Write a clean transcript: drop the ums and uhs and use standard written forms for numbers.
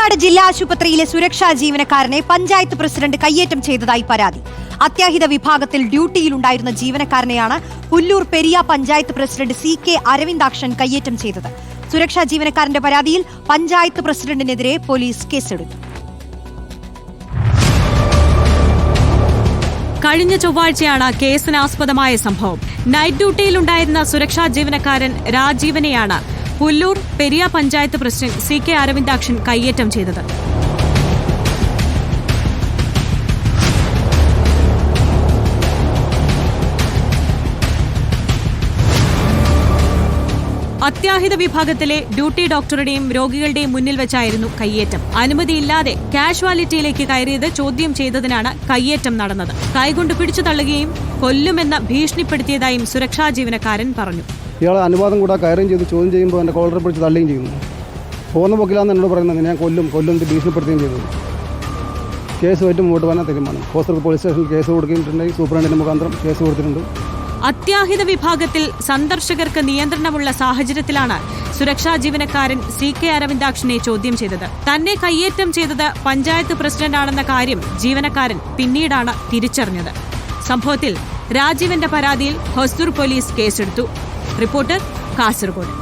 പാലക്കാട് ജില്ലാ ആശുപത്രിയിലെ സുരക്ഷാ ജീവനക്കാരനെ പഞ്ചായത്ത് പ്രസിഡന്റ് കയ്യേറ്റം ചെയ്തതായി പരാതി. അത്യാഹിത വിഭാഗത്തിൽ ഡ്യൂട്ടിയിലുണ്ടായിരുന്ന ജീവനക്കാരനെയാണ് പുല്ലൂർ പെരിയ പഞ്ചായത്ത് പ്രസിഡന്റ് CK അരവിന്ദാക്ഷൻ കയ്യേറ്റം ചെയ്തത്. സുരക്ഷാ ജീവനക്കാരന്റെ പരാതിയിൽ പഞ്ചായത്ത് പ്രസിഡന്റിനെതിരെ പോലീസ് കേസെടുത്തു. കഴിഞ്ഞ ചൊവ്വാഴ്ചയാണ് കേസിനാസ്പദമായ സംഭവം. നൈറ്റ് ഡ്യൂട്ടിയിലുണ്ടായിരുന്ന സുരക്ഷാ ജീവനക്കാരൻ രാജീവനെയാണ് പുല്ലൂർ പെരിയ പഞ്ചായത്ത് പ്രസിഡന്റ് CK അരവിന്ദാക്ഷൻ കയ്യേറ്റം ചെയ്തത്. അത്യാഹിത വിഭാഗത്തിലെ ഡ്യൂട്ടി ഡോക്ടറുടെയും രോഗികളുടെയും മുന്നിൽ വെച്ചായിരുന്നു കയ്യേറ്റം. അനുമതിയില്ലാതെ കാഷ്വാലിറ്റിയിലേക്ക് കയറിയത് ചോദ്യം ചെയ്തതിനാണ് കയ്യേറ്റം നടന്നത്. കൈകൊണ്ട് പിടിച്ചു തള്ളുകയും കൊല്ലുമെന്ന് ഭീഷണിപ്പെടുത്തിയതായും സുരക്ഷാ ജീവനക്കാരൻ പറഞ്ഞു. ഇയാളെ അനുവാദം കൂടെ കയറുകയും ചെയ്ത് ചോദ്യം ചെയ്യുമ്പോൾ എൻ്റെ കോളറെ പിടിച്ച് തള്ളുകയും ചെയ്യുന്നു. പോകുന്ന പൊക്കിലാന്ന് എന്നോട് പറയുന്നത് ഞാൻ കൊല്ലും ഭീഷണിപ്പെടുത്തുകയും ചെയ്തു. കേസുമായിട്ട് മുമ്പോട്ട് പോകാൻ തീരുമാനം. ഹോസ്പിറ്റൽ പോലീസ് സ്റ്റേഷനിൽ കേസ് കൊടുക്കുന്നുണ്ടെങ്കിൽ സൂപ്രണ്ടിൻ്റെ മുഖാന്തരം കേസ് കൊടുത്തിട്ടുണ്ട്. അത്യാഹിത വിഭാഗത്തിൽ സന്ദർശകർക്ക് നിയന്ത്രണമുള്ള സാഹചര്യത്തിലാണ് സുരക്ഷാ ജീവനക്കാരൻ CK അരവിന്ദാക്ഷനെ ചോദ്യം ചെയ്തത്. തന്നെ കയ്യേറ്റം ചെയ്തത് പഞ്ചായത്ത് പ്രസിഡന്റാണെന്ന കാര്യം ജീവനക്കാരൻ പിന്നീടാണ് തിരിച്ചറിഞ്ഞത്. സംഭവത്തിൽ രാജീവന്റെ പരാതിയിൽ ഹൊസ്ദുർ പോലീസ് കേസെടുത്തു. റിപ്പോർട്ടർ കാസർഗോഡ്.